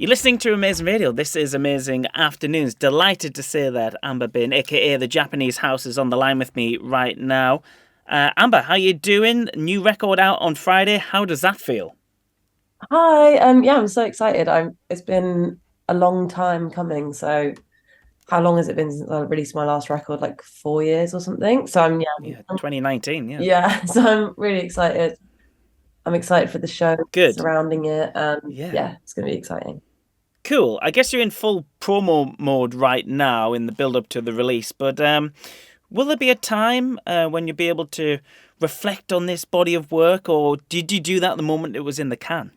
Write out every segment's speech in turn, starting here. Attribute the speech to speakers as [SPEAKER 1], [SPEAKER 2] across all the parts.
[SPEAKER 1] You're listening to Amazing Radio. This is Amazing Afternoons. Delighted to say that Amber Bain, aka the Japanese House, is on the line with me right now. Amber, how you doing? New record out on Friday. How does that feel?
[SPEAKER 2] Hi, yeah, I'm so excited. It's been a long time coming. So how long has it been since I released my last record? Like 4 years or something. So
[SPEAKER 1] Yeah, 2019. Yeah,
[SPEAKER 2] yeah, so I'm really excited. I'm excited for the show
[SPEAKER 1] good.
[SPEAKER 2] surrounding it, and
[SPEAKER 1] Yeah,
[SPEAKER 2] yeah, it's gonna be exciting.
[SPEAKER 1] cool. I guess you're in full promo mode right now in the build up to the release. But will there be a time when you'll be able to reflect on this body of work, or did you do that the moment it was in the can?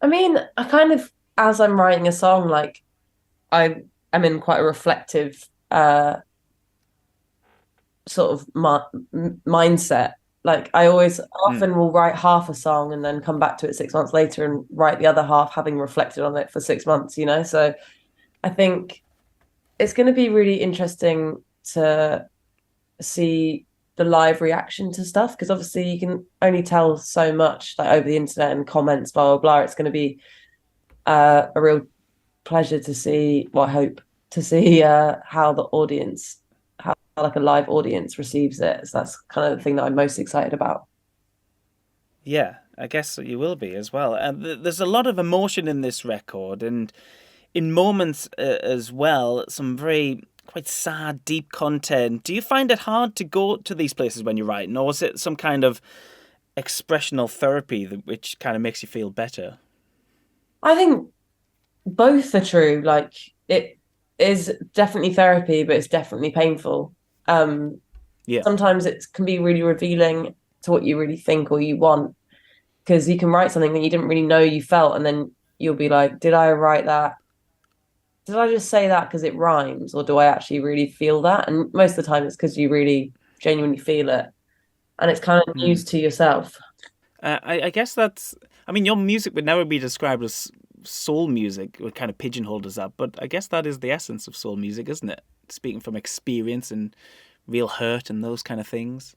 [SPEAKER 2] I mean, I kind of, as I'm writing a song, like I am in quite a reflective sort of mindset. Like I
[SPEAKER 1] Mm,
[SPEAKER 2] often will write half a song and then come back to it 6 months later and write the other half, having reflected on it for 6 months, you know? So I think it's going to be really interesting to see the live reaction to stuff, because obviously you can only tell so much like over the internet and comments, blah, blah, blah. It's going to be a real pleasure to see, well, I hope to see how the audience, how like a live audience receives it. So that's kind of the thing that I'm most excited about.
[SPEAKER 1] yeah, I guess you will be as well. And there's a lot of emotion in this record, and in moments as well, some very quite sad, deep content. Do you find it hard to go to these places when you're writing, or is it some kind of expressional therapy that which kind of makes you feel better?
[SPEAKER 2] I think both are true. Like it is definitely therapy, but it's definitely painful. Um,
[SPEAKER 1] Yeah,
[SPEAKER 2] Sometimes it can be really revealing to what you really think or you want, because you can write something that you didn't really know you felt, and then you'll be like, did I write that? Did I just say that because it rhymes, or do I actually really feel that? And most of the time, it's because you really genuinely feel it, and it's kind of
[SPEAKER 1] mm.
[SPEAKER 2] news to yourself.
[SPEAKER 1] I guess that's. I mean, your music would never be described as soul music. Would kind of pigeonholed as that, but I guess that is the essence of soul music, isn't it? Speaking from experience and real hurt and those kind of things.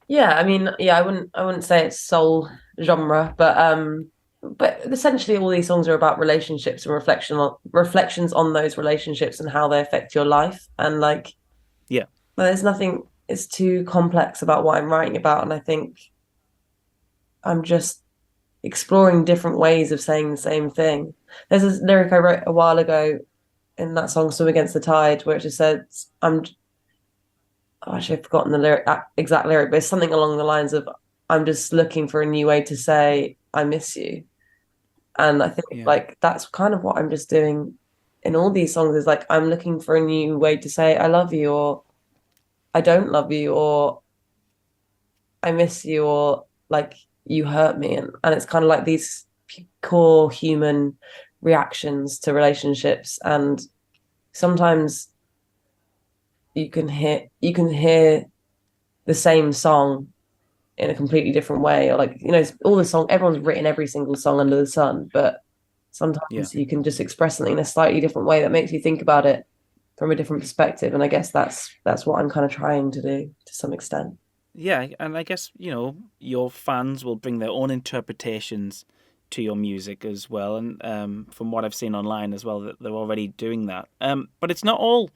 [SPEAKER 2] Yeah, I mean, yeah, I wouldn't say it's soul genre, but essentially all these songs are about relationships and reflections on those relationships and how they affect your life. And like,
[SPEAKER 1] Yeah,
[SPEAKER 2] well, there's nothing is too complex about what I'm writing about, and I think I'm just exploring different ways of saying the same thing. There's this lyric I wrote a while ago in that song "Swim Against the Tide" where it just says, oh, actually, I've forgotten the exact lyric, but it's something along the lines of, I'm just looking for a new way to say I miss you. And I think
[SPEAKER 1] yeah,
[SPEAKER 2] like that's kind of what I'm just doing in all these songs, is like I'm looking for a new way to say I love you, or I don't love you, or I miss you, or like you hurt me. And it's kind of like these core human reactions to relationships. And sometimes you can hear the same song in a completely different way, or like, all the song, everyone's written every single song under the sun, but
[SPEAKER 1] yeah.
[SPEAKER 2] sometimes you can just express something in a slightly different way that makes you think about it from a different perspective. And I guess that's what I'm kind of trying to do to some extent.
[SPEAKER 1] Yeah, and I guess, your fans will bring their own interpretations to your music as well. And from what I've seen online as well, that they're already doing that. But it's not all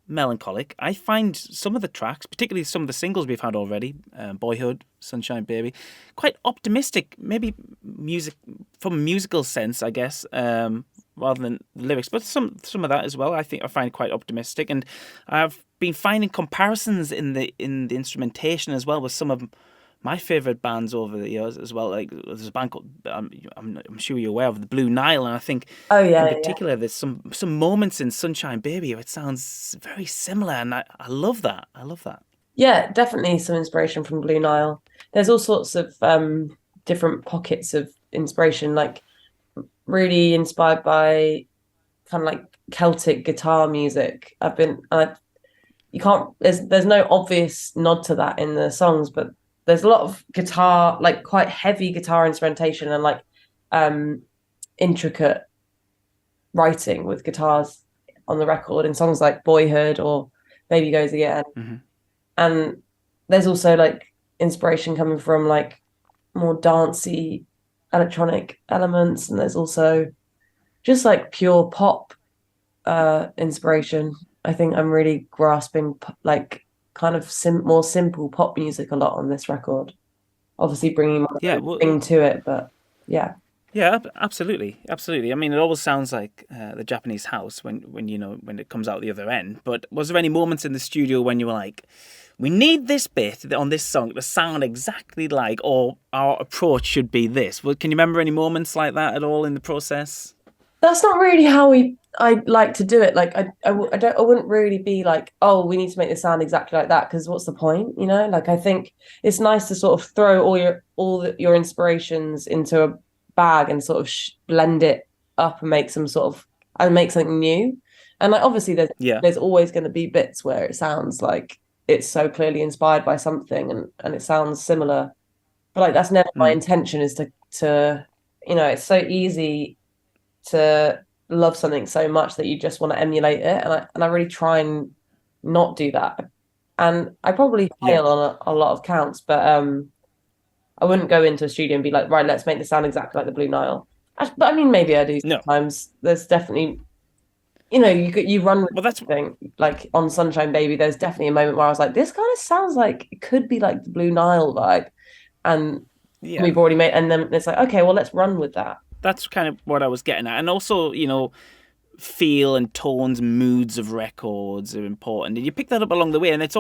[SPEAKER 1] melancholic. I find some of the tracks, particularly some of the singles we've had already, Boyhood, Sunshine Baby, quite optimistic. Maybe music from a musical sense, I guess, rather than lyrics. But some of that as well, I think I find quite optimistic. And I've been finding comparisons in the instrumentation as well with some of my favorite bands over the years as well. Like there's a band called I'm sure you're aware of the Blue Nile, and I think
[SPEAKER 2] Oh
[SPEAKER 1] in
[SPEAKER 2] yeah, yeah.
[SPEAKER 1] particular there's some moments in Sunshine Baby where it sounds very similar, and I love that. I love that.
[SPEAKER 2] Yeah, definitely some inspiration from Blue Nile. There's all sorts of different pockets of inspiration, like really inspired by kind of like Celtic guitar music. You can't, there's no obvious nod to that in the songs, but there's a lot of guitar, like quite heavy guitar instrumentation, and like um intricate writing with guitars on the record in songs like Boyhood or Baby Goes Again.
[SPEAKER 1] Hmm.
[SPEAKER 2] And there's also like inspiration coming from like more dancey electronic elements, and there's also just like pure pop inspiration. I think I'm really grasping like kind of more simple pop music a lot on this record. Obviously bringing my
[SPEAKER 1] Yeah,
[SPEAKER 2] own
[SPEAKER 1] well,
[SPEAKER 2] thing to it, but yeah.
[SPEAKER 1] yeah, absolutely, absolutely. I mean, it always sounds like the Japanese house when when it comes out the other end. But was there any moments in the studio when you were like, "We need this bit on this song to sound exactly like, or our approach should be this"? Well, can you remember any moments like that at all in the process?
[SPEAKER 2] That's not really how I like to do it. Like I don't I wouldn't really be like, oh, we need to make this sound exactly like that because what's the point, you know? Like I think it's nice to sort of throw your inspirations into a bag and sort of blend it up and make some sort of and make something new. And like obviously
[SPEAKER 1] Yeah.
[SPEAKER 2] there's always going to be bits where it sounds like it's so clearly inspired by something and it sounds similar. But like that's never my
[SPEAKER 1] Mm.
[SPEAKER 2] intention is to it's so easy to love something so much that you just want to emulate it. And I really try and not do that. And I probably
[SPEAKER 1] Yeah.
[SPEAKER 2] fail on a lot of counts, but I wouldn't go into a studio and be like, right, let's make this sound exactly like the Blue Nile. But I mean, maybe I do
[SPEAKER 1] No.
[SPEAKER 2] sometimes. There's definitely, you run with
[SPEAKER 1] Well, that's
[SPEAKER 2] something like on Sunshine Baby. There's definitely a moment where I was like, this kind of sounds like it could be like the Blue Nile vibe, and
[SPEAKER 1] yeah.
[SPEAKER 2] we've already made. And then it's like, okay, well, let's run with that.
[SPEAKER 1] That's kind of what I was getting at, and also, feel and tones, moods of records are important, and you pick that up along the way, and it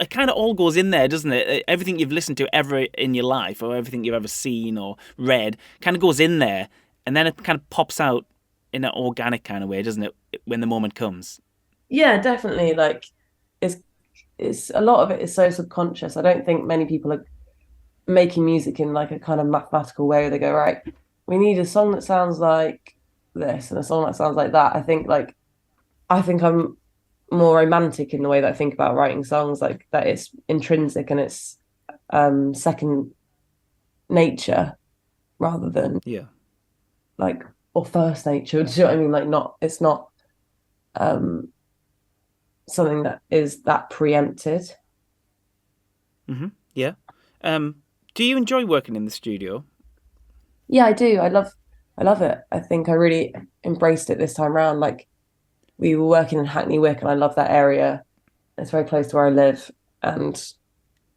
[SPEAKER 1] kind of all goes in there, doesn't it? Everything you've listened to ever in your life, or everything you've ever seen or read, kind of goes in there, and then it kind of pops out in an organic kind of way, doesn't it? When the moment comes.
[SPEAKER 2] Yeah, definitely. Like, it's it's a lot of it is so subconscious. I don't think many people are making music in like a kind of mathematical way where they go, right, we need a song that sounds like this and a song that sounds like that. I think I'm more romantic in the way that I think about writing songs, like that it's intrinsic and it's second nature rather than
[SPEAKER 1] Yeah.
[SPEAKER 2] like or first nature. Do you know what I mean? Like not it's not um something that is that preempted.
[SPEAKER 1] Yeah. Um, do you enjoy working in the studio?
[SPEAKER 2] Yeah, I do. I love it. I think I really embraced it this time around. Like we were working in Hackney Wick and I love that area. It's very close to where I live. And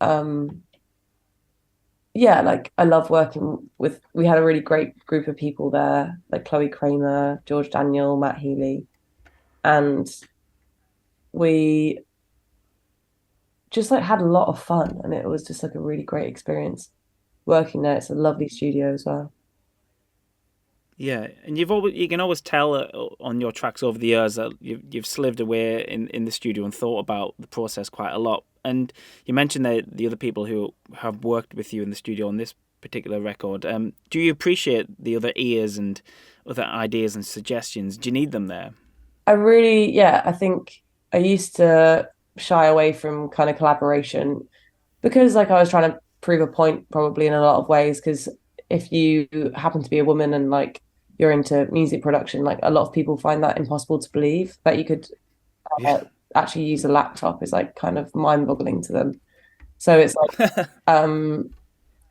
[SPEAKER 2] um yeah, like I love working with we had a really great group of people there, like Chloe Kramer, George Daniel, Matt Healy. And we just like had a lot of fun and it was just like a really great experience working there. It's a lovely studio as well.
[SPEAKER 1] Yeah, and you can always tell on your tracks over the years that you've slaved away in the studio and thought about the process quite a lot. And you mentioned the other people who have worked with you in the studio on this particular record. Do you appreciate the other ears and other ideas and suggestions? Do you need them there?
[SPEAKER 2] Yeah, I think I used to shy away from kind of collaboration because like I was trying to prove a point probably in a lot of ways because if you happen to be a woman and like you're into music production, like a lot of people find that impossible to believe that you could
[SPEAKER 1] Yeah.
[SPEAKER 2] uh, actually use a laptop is like kind of mind-boggling to them. So it's like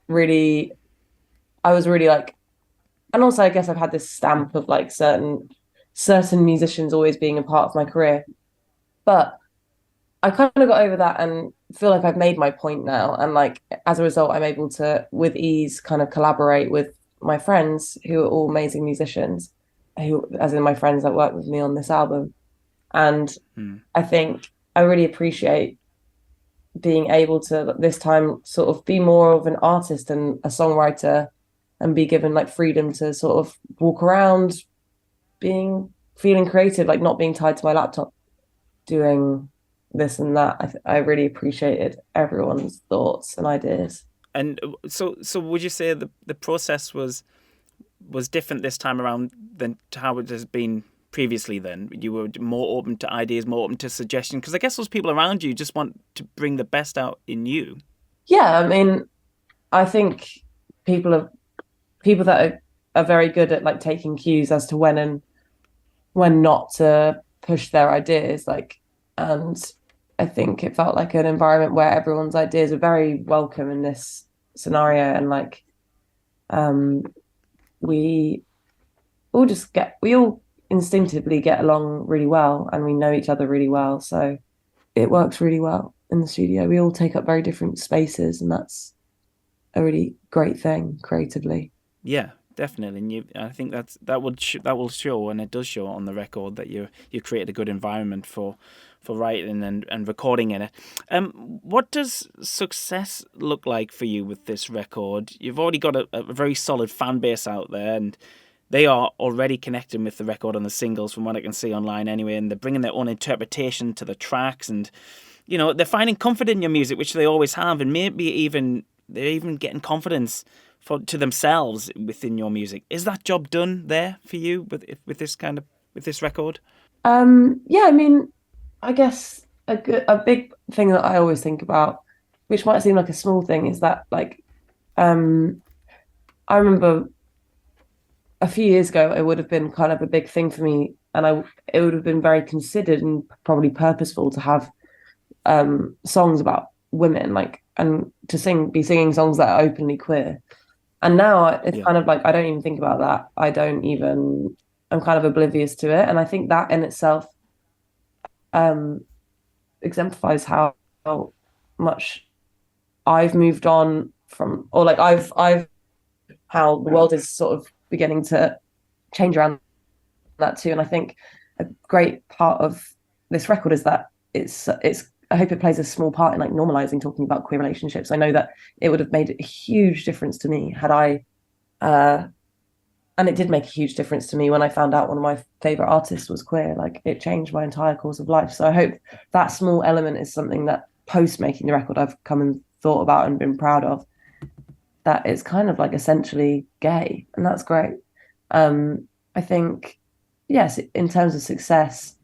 [SPEAKER 2] really I was really like and also I guess I've had this stamp of like certain musicians always being a part of my career. But I kind of got over that and feel like I've made my point now. And like as a result, I'm able to, with ease, kind of collaborate with my friends who are all amazing musicians, who, as in my friends that work with me on this album. And
[SPEAKER 1] Hmm.
[SPEAKER 2] I think I really appreciate being able to this time sort of be more of an artist and a songwriter and be given like freedom to sort of walk around being feeling creative, like not being tied to my laptop doing this and that. I really appreciated everyone's thoughts and ideas.
[SPEAKER 1] And so would you say the process was different this time around than to how it has been previously? Then you were more open to ideas, more open to suggestions, because I guess those people around you just want to bring the best out in you.
[SPEAKER 2] Yeah, I mean, I think people are people that are very good at like taking cues as to when not to push their ideas. Like, and I think it felt like an environment where everyone's ideas are very welcome in this scenario, and like, um, we we all instinctively get along really well, and we know each other really well. So it works really well in the studio. We all take up very different spaces, and that's a really great thing creatively.
[SPEAKER 1] Yeah, definitely. And I think that will show, and it does show on the record that you created a good environment for writing and recording in it. What does success look like for you with this record? You've already got a very solid fan base out there, and they are already connecting with the record on the singles, from what I can see online anyway, and they're bringing their own interpretation to the tracks, and they're finding comfort in your music, which they always have, and maybe even they're even getting confidence to themselves within your music. Is that job done there for you with this record?
[SPEAKER 2] Yeah, I mean, I guess a big thing that I always think about, which might seem like a small thing, is that like um I remember a few years ago it would have been kind of a big thing for me, and it would have been very considered and probably purposeful to have songs about women, like, and to be singing songs that are openly queer. And now it's
[SPEAKER 1] Yeah.
[SPEAKER 2] kind of like I don't even think about that. I'm kind of oblivious to it. And I think that in itself um exemplifies how much I've moved on from, or like I've how the world is sort of beginning to change around that too. And I think a great part of this record is that it's I hope it plays a small part in like normalizing talking about queer relationships. I know that it would have made a huge difference to me had I uh and it did make a huge difference to me when I found out one of my favorite artists was queer. Like it changed my entire course of life. So I hope that small element is something that post making the record I've come and thought about and been proud of. That it's kind of like essentially gay, and that's great. I think, yes, in terms of success,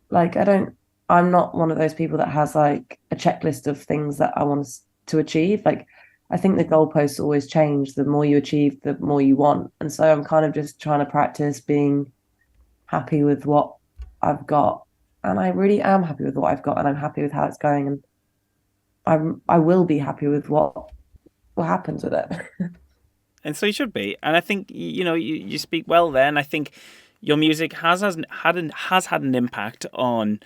[SPEAKER 2] like I'm not one of those people that has like a checklist of things that I want to achieve. Like I think the goalposts always change. The more you achieve, the more you want. And so I'm kind of just trying to practice being happy with what I've got. And I really am happy with what I've got, and I'm happy with how it's going. And I will be happy with what happens with it.
[SPEAKER 1] And so you should be. And I think you speak well there, and I think your music has had an impact on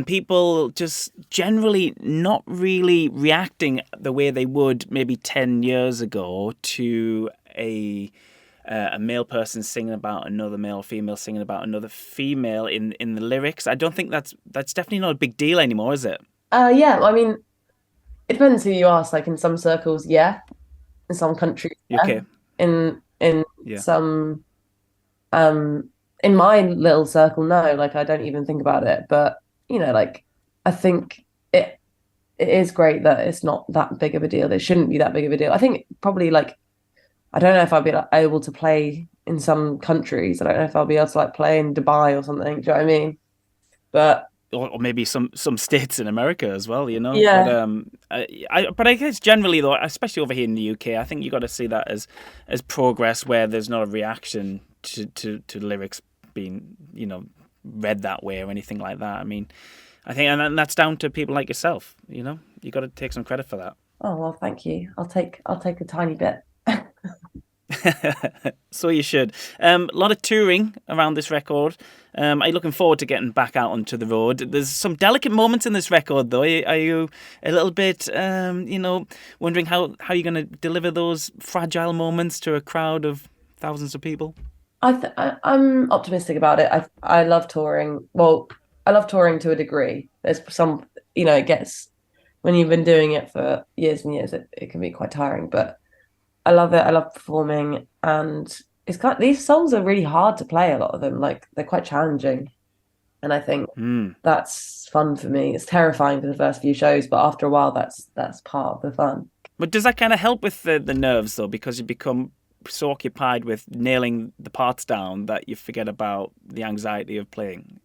[SPEAKER 1] people just generally not really reacting the way they would maybe 10 years ago to a male person singing about another male, or female singing about another female in the lyrics. I don't think that's definitely not a big deal anymore, is it?
[SPEAKER 2] Yeah, I mean, it depends who you ask. Like in some circles, yeah. In some countries,
[SPEAKER 1] You
[SPEAKER 2] yeah.
[SPEAKER 1] okay?
[SPEAKER 2] In
[SPEAKER 1] Yeah.
[SPEAKER 2] some in my little circle, no. Like I don't even think about it. But like I think it is great that it's not that big of a deal. It shouldn't be that big of a deal. I think probably like I don't know if I'll be like, able to play in some countries. I don't know if I'll be able to like play in Dubai or something. Do you know what I mean? But
[SPEAKER 1] Or maybe some states in America as well, But
[SPEAKER 2] yeah,
[SPEAKER 1] I guess generally though, especially over here in the UK, I think you got to see that as progress, where there's not a reaction to lyrics being read that way or anything like that. I mean, I think, and that's down to people like yourself. You got to take some credit for that.
[SPEAKER 2] oh well, thank you. I'll take a tiny bit.
[SPEAKER 1] So you should. A lot of touring around this record. Are you looking forward to getting back out onto the road? There's some delicate moments in this record, though. Are you a little bit, wondering how you're going to deliver those fragile moments to a crowd of thousands of people?
[SPEAKER 2] I'm optimistic about it. I love touring. Well, I love touring to a degree. There's some, it gets when you've been doing it for years and years, it can be quite tiring. But I love it. I love performing, and these songs are really hard to play. A lot of them, like they're quite challenging, and I think
[SPEAKER 1] Hmm.
[SPEAKER 2] that's fun for me. It's terrifying for the first few shows, but after a while, that's part of the fun.
[SPEAKER 1] But does that kind of help with the nerves, though? Because you become so occupied with nailing the parts down that you forget about the anxiety of playing.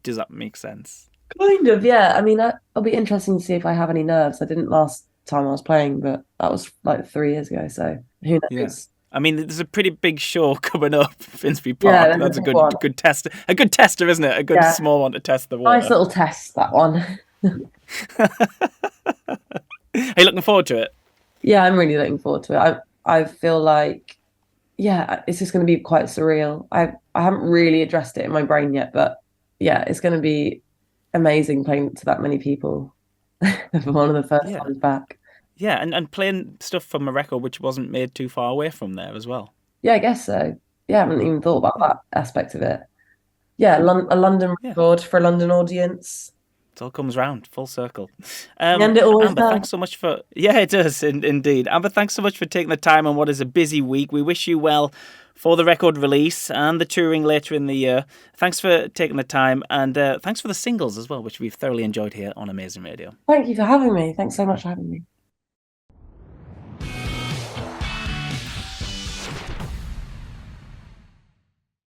[SPEAKER 1] Does that make sense?
[SPEAKER 2] Kind of, yeah. I mean, it'll be interesting to see if I have any nerves. I didn't last time I was playing, but that was like 3 years ago. So who
[SPEAKER 1] Yeah.
[SPEAKER 2] knows?
[SPEAKER 1] I mean, there's a pretty big show coming up, Finsbury
[SPEAKER 2] Yeah,
[SPEAKER 1] Park.
[SPEAKER 2] there's a
[SPEAKER 1] That's a
[SPEAKER 2] big one.
[SPEAKER 1] good tester. A good tester, isn't it? A good
[SPEAKER 2] Yeah,
[SPEAKER 1] small one to test the
[SPEAKER 2] nice
[SPEAKER 1] water.
[SPEAKER 2] little test that one.
[SPEAKER 1] Are you looking forward to it?
[SPEAKER 2] Yeah, I'm really looking forward to it. I feel like yeah, it's just going to be quite surreal. I haven't really addressed it in my brain yet, but yeah, it's going to be amazing playing to that many people for one of the first
[SPEAKER 1] Yeah,
[SPEAKER 2] times back.
[SPEAKER 1] yeah, and playing stuff from a record which wasn't made too far away from there as well.
[SPEAKER 2] Yeah, I guess so. Yeah, I haven't even thought about
[SPEAKER 1] Yeah,
[SPEAKER 2] that aspect of it. Yeah, a London
[SPEAKER 1] yeah.
[SPEAKER 2] record for a London audience.
[SPEAKER 1] It all comes round, full circle.
[SPEAKER 2] And it always
[SPEAKER 1] Amber,
[SPEAKER 2] does.
[SPEAKER 1] thanks so much for. Yeah, it does, indeed. Amber, thanks so much for taking the time on what is a busy week. We wish you well for the record release and the touring later in the year. Thanks for taking the time, and thanks for the singles as well, which we've thoroughly enjoyed here on Amazing Radio.
[SPEAKER 2] Thank you for having me. Thanks so much for having me.